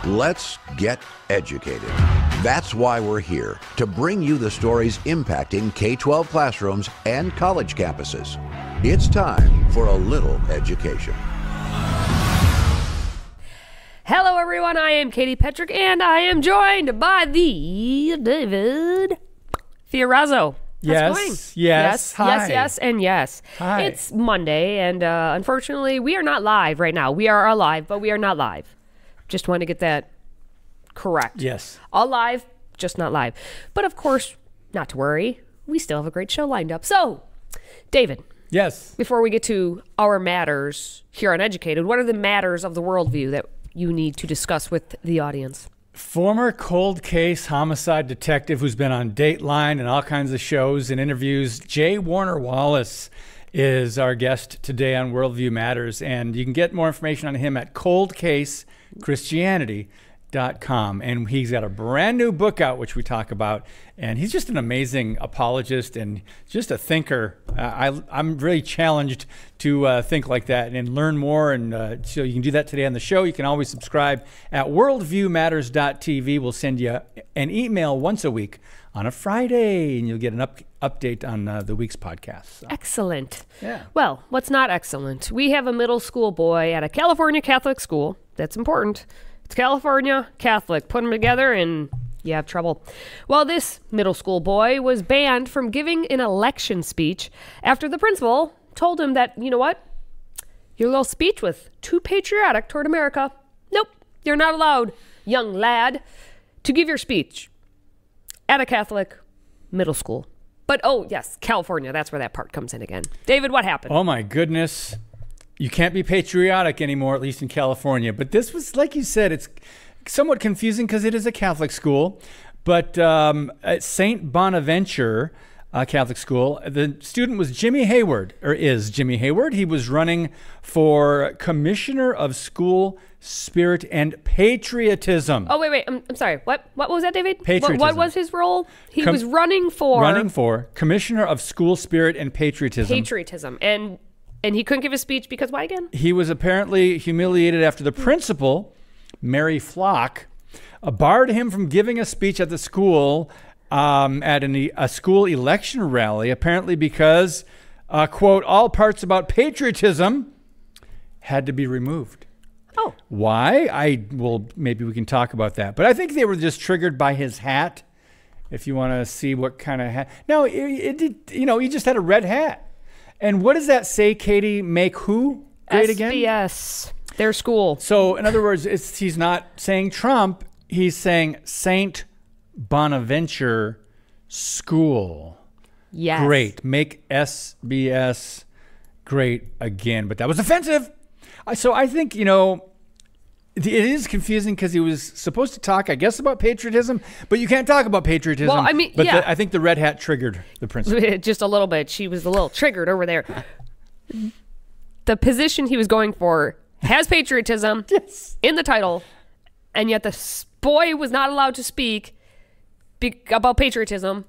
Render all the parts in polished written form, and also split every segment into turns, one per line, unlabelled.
Let's get educated. That's why we're here, to bring you the stories impacting K-12 classrooms and college campuses. It's time for a little education.
Hello, everyone. I am Katie Petrick, and I am joined by the David Fiorazo.
Yes. Hi.
Yes, and yes.
Hi.
It's Monday, and unfortunately, we are not live right now. We are alive, but we are not live. Just want to get that correct.
Yes.
Alive, just not live. But of course, not to worry. We still have a great show lined up. So, David.
Yes.
Before we get to our matters here on Educated, what are the matters of the worldview that you need to discuss with the audience?
Former cold case homicide detective who's been on Dateline and all kinds of shows and interviews, J. Warner Wallace, is our guest today on Worldview Matters. And you can get more information on him at coldcasechristianity.com. And he's got a brand new book out, which we talk about. And he's just an amazing apologist and just a thinker. I'm really challenged to think like that and learn more. And so you can do that today on the show. You can always subscribe at worldviewmatters.tv. We'll send you an email once a week on a Friday, and you'll get an update on the week's podcast. So.
Excellent.
Yeah.
Well, what's not excellent? We have a middle school boy at a California Catholic school. That's important. It's California Catholic. Put them together and you have trouble. Well, this middle school boy was banned from giving an election speech after the principal told him that, you know what? Your little speech was too patriotic toward America. Nope, you're not allowed, young lad, to give your speech at a Catholic middle school. But, oh, yes, California, that's where that part comes in again. David, what happened?
Oh, my goodness. You can't be patriotic anymore, at least in California. But this was, like you said, it's somewhat confusing because it is a Catholic school. But at St. Bonaventure Catholic School, the student was Jimmy Hayward, or is Jimmy Hayward. He was running for Commissioner of School Spirit and Patriotism.
Oh, wait. I'm sorry. What was that, David?
Patriotism.
What was his role? He was running for
Commissioner of School Spirit and Patriotism.
Patriotism. And he couldn't give a speech because why again?
He was apparently humiliated after the principal, Mary Flock, barred him from giving a speech at the school at a school election rally, apparently because, quote, all parts about patriotism had to be removed.
Oh.
Why? Maybe we can talk about that. But I think they were just triggered by his hat, if you want to see what kind of hat. No, he just had a red hat. And what does that say, Katie? Make who great again?
SBS, their school.
So, in other words, he's not saying Trump. He's saying St. Bonaventure School.
Yes.
Great. Make SBS great again. But that was offensive. So I think, it is confusing because he was supposed to talk, I guess, about patriotism, but you can't talk about patriotism.
Well, I mean,
but
yeah.
I think the red hat triggered the principal.
Just a little bit. She was a little triggered over there. The position he was going for has patriotism in the title, and yet the boy was not allowed to speak about patriotism,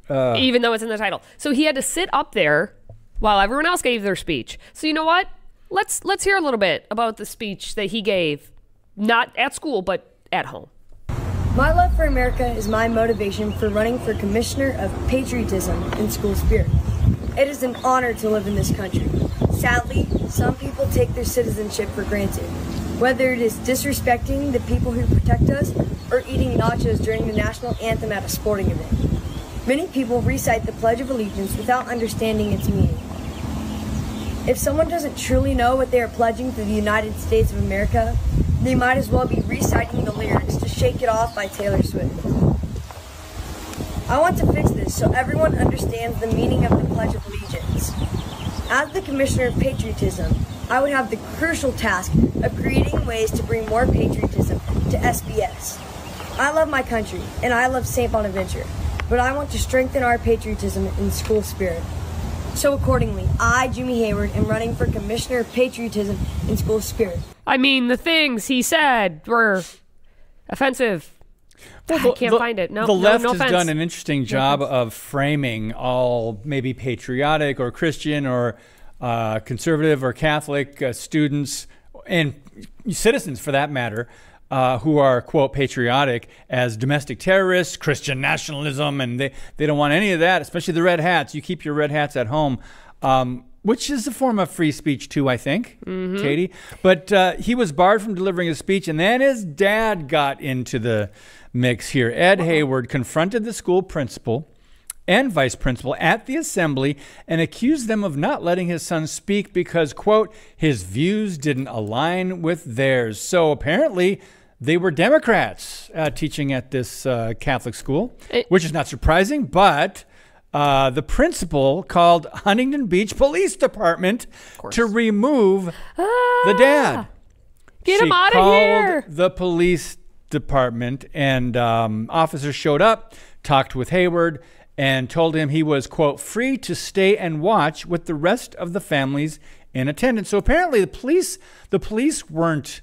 even though it's in the title. So he had to sit up there while everyone else gave their speech. So you know what? Let's hear a little bit about the speech that he gave, not at school, but at home.
My love for America is my motivation for running for Commissioner of Patriotism and School Spirit. It is an honor to live in this country. Sadly, some people take their citizenship for granted, whether it is disrespecting the people who protect us or eating nachos during the national anthem at a sporting event. Many people recite the Pledge of Allegiance without understanding its meaning. If someone doesn't truly know what they are pledging to the United States of America, they might as well be reciting the lyrics to Shake It Off by Taylor Swift. I want to fix this so everyone understands the meaning of the Pledge of Allegiance. As the Commissioner of Patriotism, I would have the crucial task of creating ways to bring more patriotism to SBS. I love my country, and I love St. Bonaventure, but I want to strengthen our patriotism and school spirit. So accordingly, I, Jimmy Hayward, am running for Commissioner of Patriotism and School Spirit.
I mean, the things he said were offensive. Well, I can't find it. No,
the left
no
has
offense.
done an interesting job of framing all maybe patriotic or Christian or conservative or Catholic students and citizens, for that matter, who are, quote, patriotic as domestic terrorists, Christian nationalism, and they don't want any of that, especially the red hats. You keep your red hats at home, which is a form of free speech too, I think, Katie. But he was barred from delivering his speech, and then his dad got into the mix here. Ed Hayward confronted the school principal and vice principal at the assembly and accused them of not letting his son speak because, quote, his views didn't align with theirs. So apparently they were Democrats teaching at this Catholic school, which is not surprising, but the principal called Huntington Beach Police Department to remove the dad.
Get him out of here.
The police department, and officers showed up, talked with Hayward, and told him he was, quote, free to stay and watch with the rest of the families in attendance. So apparently the police weren't,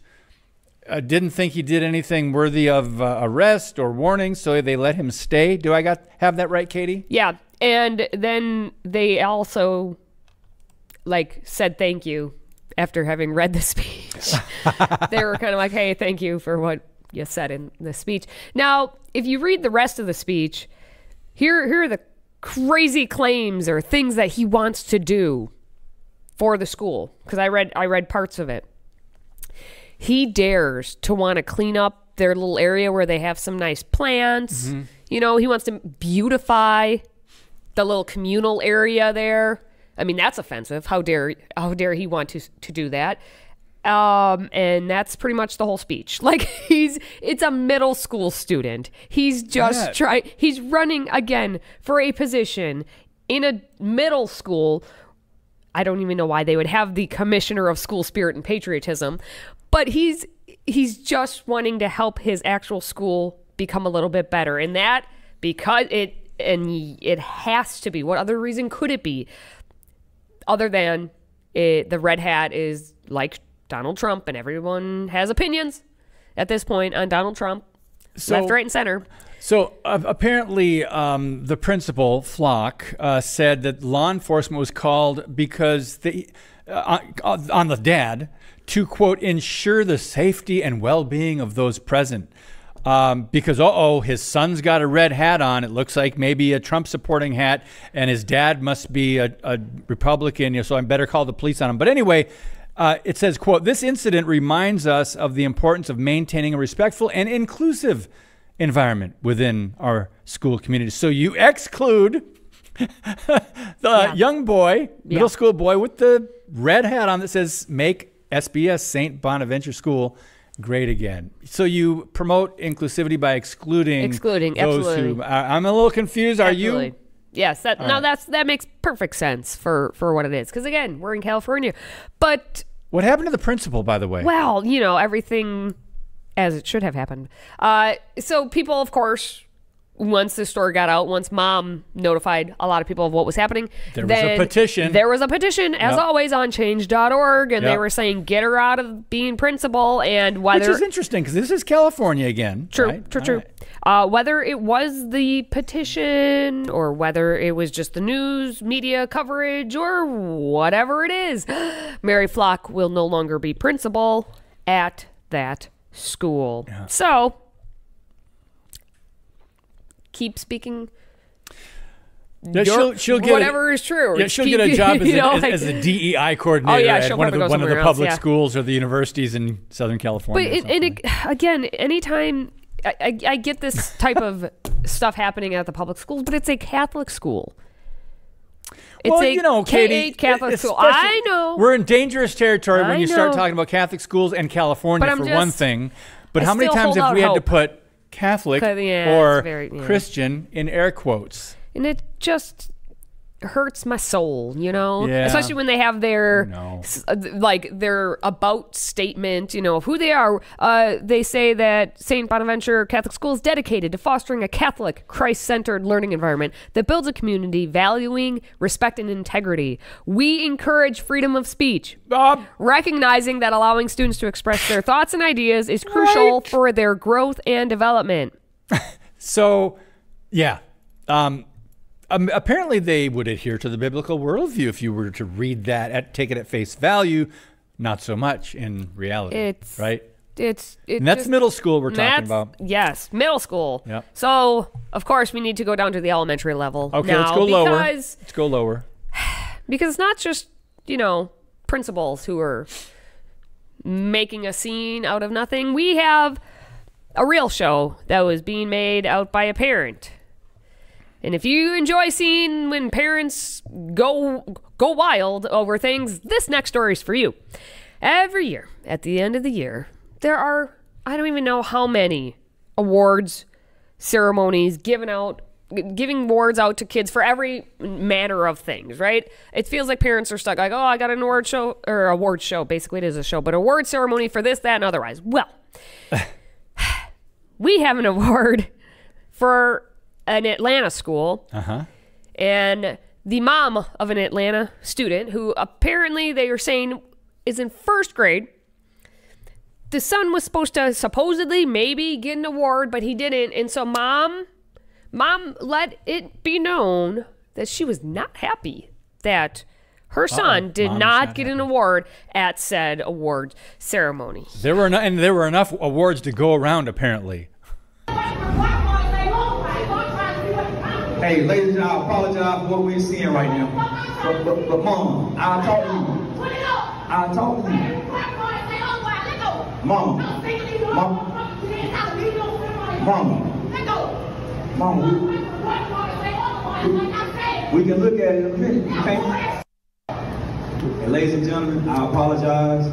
didn't think he did anything worthy of arrest or warning, so they let him stay. Do I have that right, Katie?
Yeah, and then they also, said thank you after having read the speech. They were kind of like, hey, thank you for what you said in the speech. Now, if you read the rest of the speech, here are the crazy claims or things that he wants to do for the school, because I read parts of it. He dares to want to clean up their little area where they have some nice plants. You know, he wants to beautify the little communal area there. I mean, that's offensive. How dare he want to do that? And that's pretty much the whole speech. It's a middle school student. He's just he's running again for a position in a middle school. I don't even know why they would have the commissioner of school spirit and patriotism, but he's just wanting to help his actual school become a little bit better. And that, because it has to be. What other reason could it be other than the red hat is like Donald Trump, and everyone has opinions at this point on Donald Trump, left, right, and center.
So apparently the principal, Flock, said that law enforcement was called because on the dad to, quote, ensure the safety and well-being of those present. Because, his son's got a red hat on. It looks like maybe a Trump-supporting hat, and his dad must be a Republican, so I better call the police on him. But anyway, it says, quote, this incident reminds us of the importance of maintaining a respectful and inclusive environment within our school community. So you exclude the young boy, middle school boy with the red hat on that says, make SBS St. Bonaventure School great again. So you promote inclusivity by excluding those
absolutely.
who I'm a little confused. Are
absolutely.
You?
Yes, that makes perfect sense for what it is. Because again, we're in California. But
what happened to the principal, by the way?
Well, everything as it should have happened. So people, of course, once the story got out, once mom notified a lot of people of what was happening,
there was a petition.
There was a petition, as always, on change.org, and they were saying get her out of being principal, and whether,
which is interesting because this is California again.
True,
right?
true. Whether it was the petition or whether it was just the news media coverage or whatever it is, Mary Flock will no longer be principal at that school. Yeah. So keep speaking.
She'll get
whatever is true.
Yeah, she'll get a job as a DEI coordinator at one of the public schools or the universities in Southern California.
But again, anytime I get this type of stuff happening at the public schools, but it's a Catholic school. It's
Katie,
K-8 Catholic school. I know.
We're in dangerous territory when you start talking about Catholic schools and California one thing. But how many times have we had to put Catholic or Christian in air quotes?
And it just hurts my soul, especially when they have their their about statement, of who they are. They say that St. Bonaventure Catholic School is dedicated to fostering a Catholic, Christ-centered learning environment that builds a community valuing respect and integrity. We encourage freedom of speech, recognizing that allowing students to express their thoughts and ideas is crucial for their growth and development.
So, yeah. Apparently they would adhere to the biblical worldview if you were to read that, take it at face value. Not so much in reality, right? And that's middle school we're talking about.
Yes, middle school.
Yep.
So, of course, we need to go down to the elementary level.
Okay,
now,
let's go lower. Let's go lower.
Because it's not just, principals who are making a scene out of nothing. We have a real show that was being made out by a parent. And if you enjoy seeing when parents go wild over things, this next story is for you. Every year, at the end of the year, there are, I don't even know how many awards, ceremonies giving awards out to kids for every manner of things, right? It feels like parents are stuck like, oh, I got an award show. Basically, it is a show, but award ceremony for this, that, and otherwise. Well, we have an award for an Atlanta school.
Uh-huh.
And the mom of an Atlanta student who apparently they are saying is in first grade. The son was supposed to supposedly maybe get an award, but he didn't. And so mom let it be known that she was not happy that her son did not get an award at said award ceremony.
There were enough awards to go around, apparently.
Hey, ladies and gentlemen, I apologize for what we're seeing right now. But Mom, I'll talk to you. I'll talk to you. Mom, we can look at it in a minute. You can't. Hey, ladies and gentlemen, I apologize.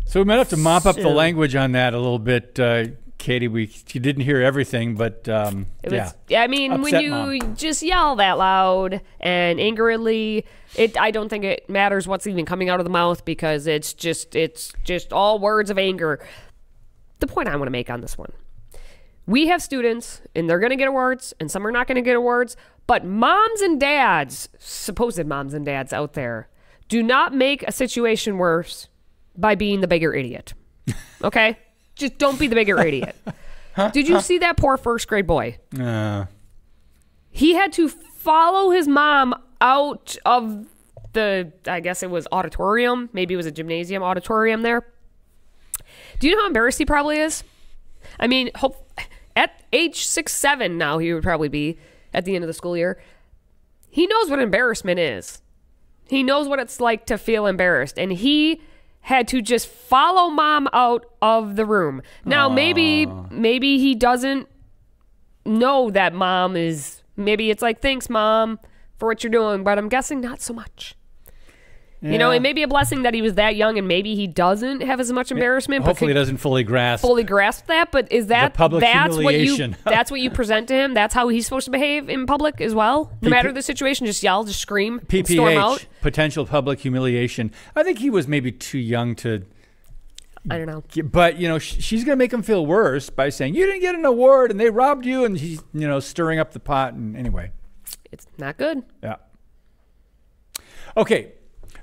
So we might have to mop up the language on that a little bit, Katie. You didn't hear everything, but yeah.
I mean, when you just yell that loud and angrily, I don't think it matters what's even coming out of the mouth because it's just all words of anger. The point I want to make on this one. We have students, and they're going to get awards, and some are not going to get awards, but moms and dads, supposed moms and dads out there, do not make a situation worse by being the bigger idiot. Okay? Just don't be the bigger idiot. Did you see that poor first grade boy? He had to follow his mom out of the, I guess it was auditorium. Maybe it was a gymnasium auditorium there. Do you know how embarrassed he probably is? I mean, at age 6, 7 now, he would probably be at the end of the school year. He knows what embarrassment is. He knows what it's like to feel embarrassed. And he had to just follow mom out of the room. Now, maybe he doesn't know that mom is, maybe it's like, thanks, Mom, for what you're doing. But I'm guessing not so much. Yeah. It may be a blessing that he was that young and maybe he doesn't have as much embarrassment.
Hopefully he doesn't fully grasp that. But is that's what you present to him? That's how he's supposed to behave in public as well? No matter the situation, just yell, just scream, storm out? Potential public humiliation. I think he was maybe too young to...
I don't know.
But, she's going to make him feel worse by saying, you didn't get an award and they robbed you, and he's, stirring up the pot. And anyway.
It's not good.
Yeah. Okay.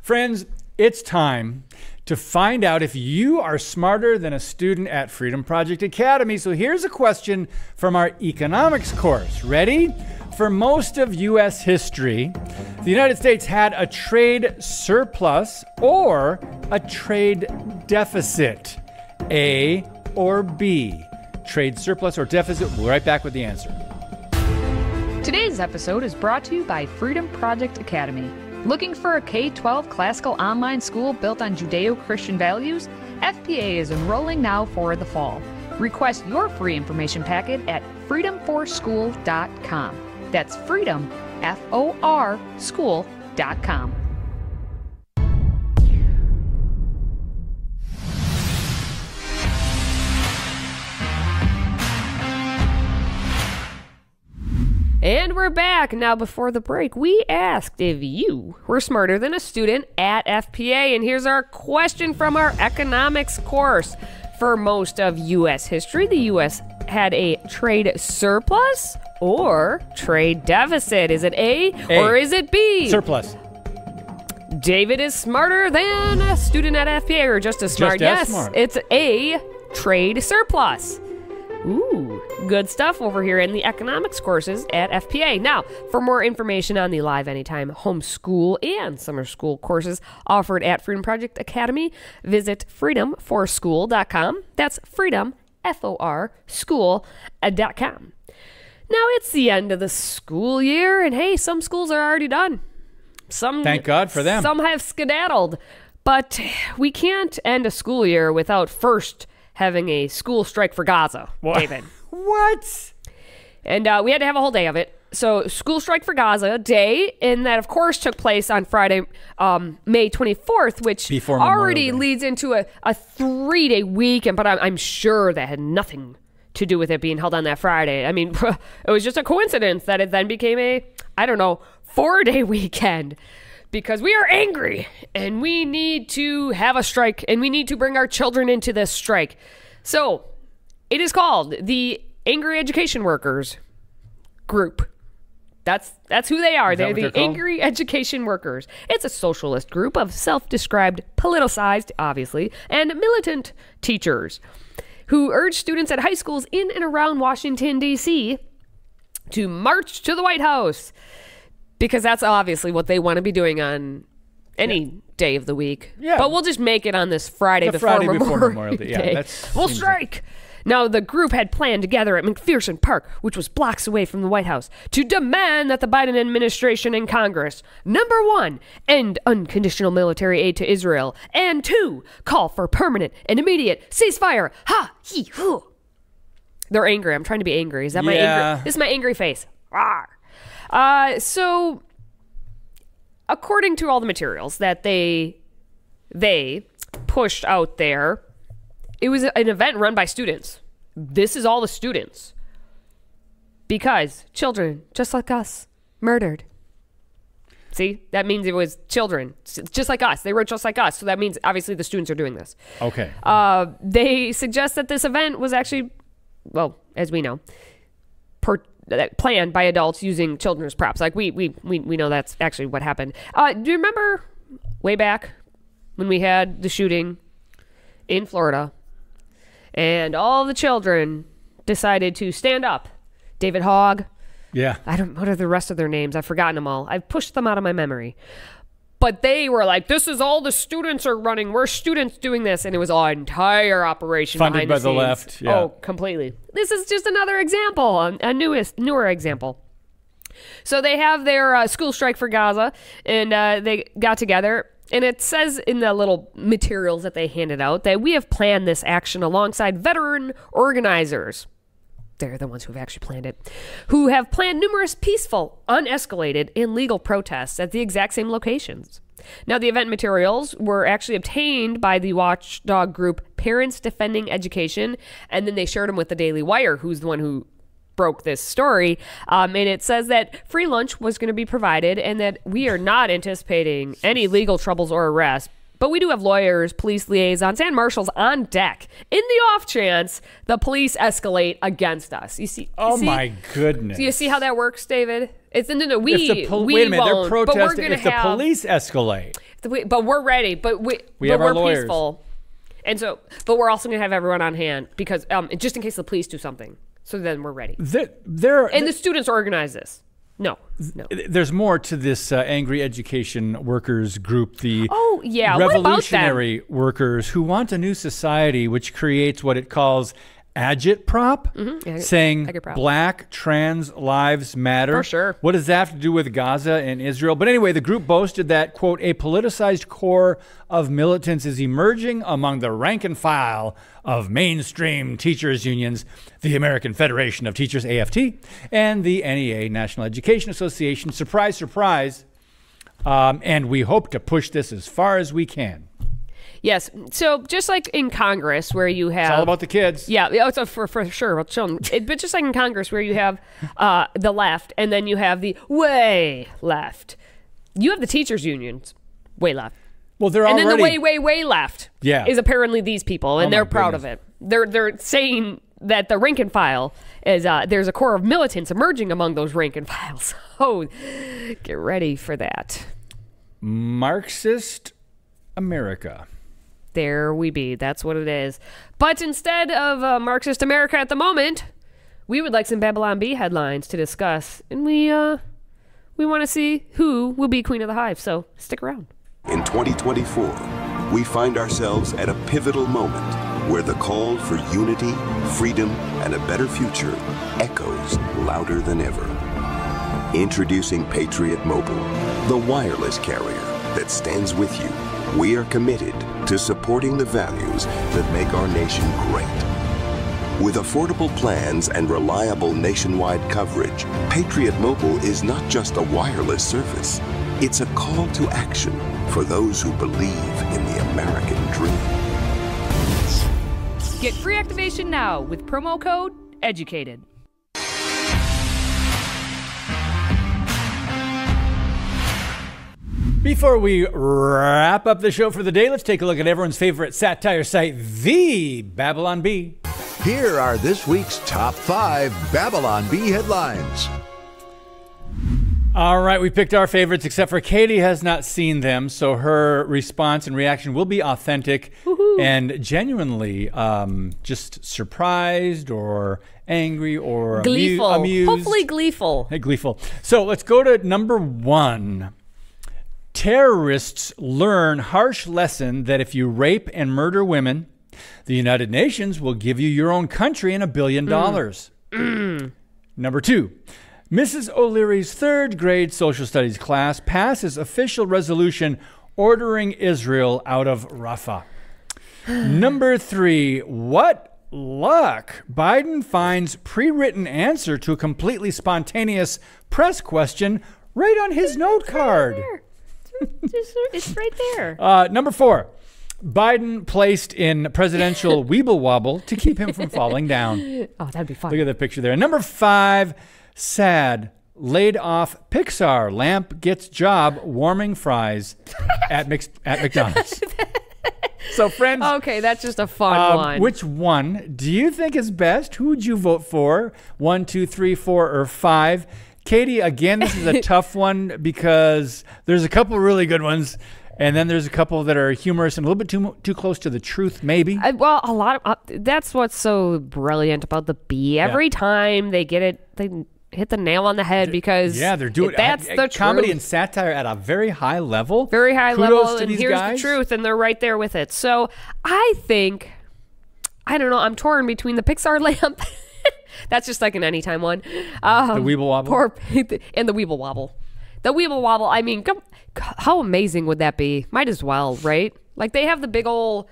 Friends, it's time to find out if you are smarter than a student at Freedom Project Academy. So here's a question from our economics course. Ready? For most of U.S. history, the United States had a trade surplus or a trade deficit. A or B? Trade surplus or deficit? We'll be right back with the answer.
Today's episode is brought to you by Freedom Project Academy. Looking for a K-12 classical online school built on Judeo-Christian values? FPA is enrolling now for the fall. Request your free information packet at freedomforschool.com. That's freedom, F-O-R, school.com.
And we're back. Now, before the break, we asked if you were smarter than a student at FPA. And here's our question from our economics course. For most of U.S. history, the U.S. had a trade surplus or trade deficit. Is it A or is it B?
Surplus.
David is smarter than a student at FPA, or just as smart.
Just as smart.
It's A, trade surplus. Ooh, good stuff over here in the economics courses at FPA. Now, for more information on the Live Anytime homeschool and summer school courses offered at Freedom Project Academy, visit freedomforschool.com. That's freedom, F-O-R, school.com. Now, it's the end of the school year, and hey, some schools are already done.
Thank God for them.
Some have skedaddled. But we can't end a school year without first having a school strike for Gaza, David.
What?
And we had to have a whole day of it. So school strike for Gaza day, and that, of course, took place on Friday, May 24th, which already leads into a 3-day weekend. But I'm sure that had nothing to do with it being held on that Friday. I mean, it was just a coincidence that it then became a, 4-day weekend. Because we are angry, and we need to have a strike, and we need to bring our children into this strike. So, it is called the Angry Education Workers Group. That's who they are. They're the Angry Education Workers. It's a socialist group of self-described, politicized, obviously, and militant teachers who urge students at high schools in and around Washington, D.C. to march to the White House. Because that's obviously what they want to be doing on any day of the week. Yeah. But we'll just make it on this Friday before Memorial Day.
Yeah,
we'll strike. Now, the group had planned together at McPherson Park, which was blocks away from the White House, to demand that the Biden administration and Congress, number 1, end unconditional military aid to Israel, and 2, call for permanent and immediate ceasefire. Ha! He! Hoo! They're angry. I'm trying to be angry. Is that my angry? This is my angry face. Rawr. So, according to all the materials that they pushed out there, it was an event run by students. This is all the students. Because children, just like us, murdered. See, that means it was children, just like us. They wrote just like us. So that means obviously the students are doing this.
Okay.
They suggest that this event was actually, well, as we know, planned by adults using children as props. Like we know that's actually what happened. Do you remember way back when we had the shooting in Florida and all the children decided to stand up? David Hogg.
Yeah.
What are the rest of their names? I've forgotten them all. I've pushed them out of my memory. But they were like, this is all the students are running. We're students doing this. And it was an entire operation
funded
behind the
by the
scenes.
left. Yeah.
Oh, completely. This is just another example, a newer example. So they have their school strike for Gaza, and they got together. And it says in the little materials that they handed out that we have planned this action alongside veteran organizers. They're the ones who have actually planned it, who have planned numerous peaceful, unescalated, and legal protests at the exact same locations. Now, the event materials were actually obtained by the watchdog group Parents Defending Education, and then they shared them with the Daily Wire, who's the one who broke this story. And it says that free lunch was going to be provided and that we are not anticipating any legal troubles or arrests. But we do have lawyers, police liaisons, and marshals on deck in the off chance the police escalate against us. You see?
Oh my goodness!
Do you see how that works, David? It's no.
Wait a minute, they're protesting if the police escalate.
But we're ready. But we're
lawyers.
Peaceful, and so. But we're also going to have everyone on hand because just in case the police do something. So then we're ready. And the students organize this. No.
There's more to this angry education workers group, the revolutionary workers who want a new society which creates what it calls agitprop, saying black trans lives matter.
For sure.
What does that have to do with Gaza and Israel? But anyway, the group boasted that, quote, a politicized core of militants is emerging among the rank and file of mainstream teachers unions, the American Federation of Teachers, AFT, and the NEA, National Education Association. Surprise, surprise. And we hope to push this as far as we can.
Yes. So just like in Congress where you have...
It's all about the kids.
Yeah, it's for sure. But just like in Congress where you have the left and then you have the way left. You have the teachers unions way left.
Well, they're already...
And then the way left is apparently these people, and they're proud of it. They're saying that the rank and file is... there's a core of militants emerging among those rank and files. Oh, get ready for that.
Marxist America.
There we be. That's what it is. But instead of Marxist America at the moment, We would like some Babylon Bee headlines to discuss, and we want to see who will be Queen of the Hive, so stick around.
In 2024, we find ourselves at a pivotal moment where the call for unity, freedom, and a better future echoes louder than ever. Introducing Patriot Mobile, the wireless carrier that stands with you. We are committed to supporting the values that make our nation great. With affordable plans and reliable nationwide coverage, Patriot Mobile is not just a wireless service. It's a call to action for those who believe in the American dream.
Get free activation now with promo code EDUCATED.
Before we wrap up the show for the day, let's take a look at everyone's favorite satire site, the Babylon Bee.
Here are this week's top 5 Babylon Bee headlines.
All right, we picked our favorites, except for Katie has not seen them, so her response and reaction will be authentic and genuinely just surprised or angry or
Gleeful.
amused.
Hopefully gleeful.
Hey, gleeful. So let's go to number 1. Terrorists learn harsh lesson that if you rape and murder women, the United Nations will give you your own country and $1 billion. Number 2. Mrs. O'Leary's 3rd grade social studies class passes official resolution ordering Israel out of Rafah. Number 3. What luck. Biden finds pre-written answer to a completely spontaneous press question right on his note card.
It's right there.
Number 4. Biden placed in presidential Weeble Wobble to keep him from falling down.
Oh, that'd be fun.
Look at that picture there. Number 5. Sad. Laid off Pixar lamp gets job warming fries at McDonald's. So, friends.
Okay, that's just a fun one.
Which one do you think is best? Who would you vote for? 1, 2, 3, 4, or 5? Katie, again, this is a tough one because there's a couple really good ones, and then there's a couple that are humorous and a little bit too close to the truth, maybe.
Well, a lot of that's what's so brilliant about the Bee. Every time they get it, they hit the nail on the head because
they're doing
that's the
comedy
truth.
and satire at a very high level.
Very high
Kudos
level,
to
and
these
here's
guys.
the truth, and they're right there with it. So I don't know, I'm torn between the Pixar lamp. That's just like an anytime one.
The Weeble Wobble.
And the Weeble Wobble. The Weeble Wobble, I mean, how amazing would that be? Might as well, right? Like, they have the big old,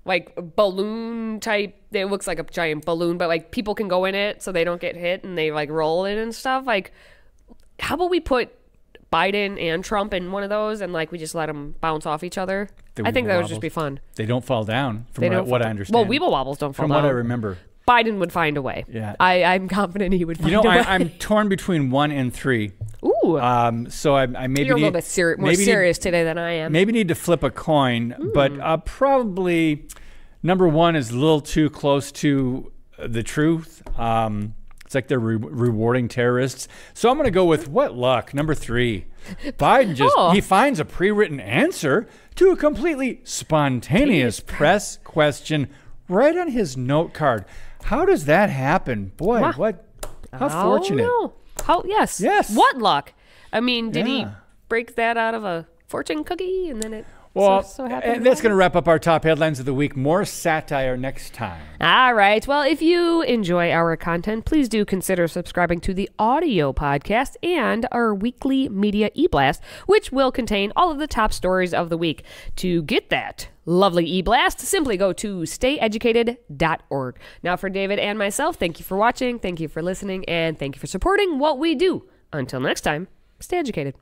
like, balloon type. It looks like a giant balloon, but, like, people can go in it so they don't get hit and they, like, roll it and stuff. Like, how about we put Biden and Trump in one of those and, like, we just let them bounce off each other? I think that would just be fun.
They don't fall down, from what I understand.
Well, Weeble Wobbles don't fall
from
down.
From what I remember.
Biden would find a way.
Yeah.
I'm confident he would find a way.
I'm torn between 1 and 3.
Ooh.
So I maybe
You're a little bit more serious today than I am.
Maybe need to flip a coin, but probably number 1 is a little too close to the truth. It's like they're rewarding terrorists. So I'm going to go with what luck, number 3. Biden he finds a pre-written answer to a completely spontaneous press question right on his note card. How does that happen? Boy, how fortunate.
No. Yes. What luck? I mean, did he break that out of a fortune cookie and then it so happened?
And that's going to wrap up our top headlines of the week. More satire next time.
All right. Well, if you enjoy our content, please do consider subscribing to the audio podcast and our weekly media e-blast, which will contain all of the top stories of the week. To get that lovely e-blast, simply go to stayeducated.org. Now, for David and myself, thank you for watching, thank you for listening, and thank you for supporting what we do. Until next time, stay educated.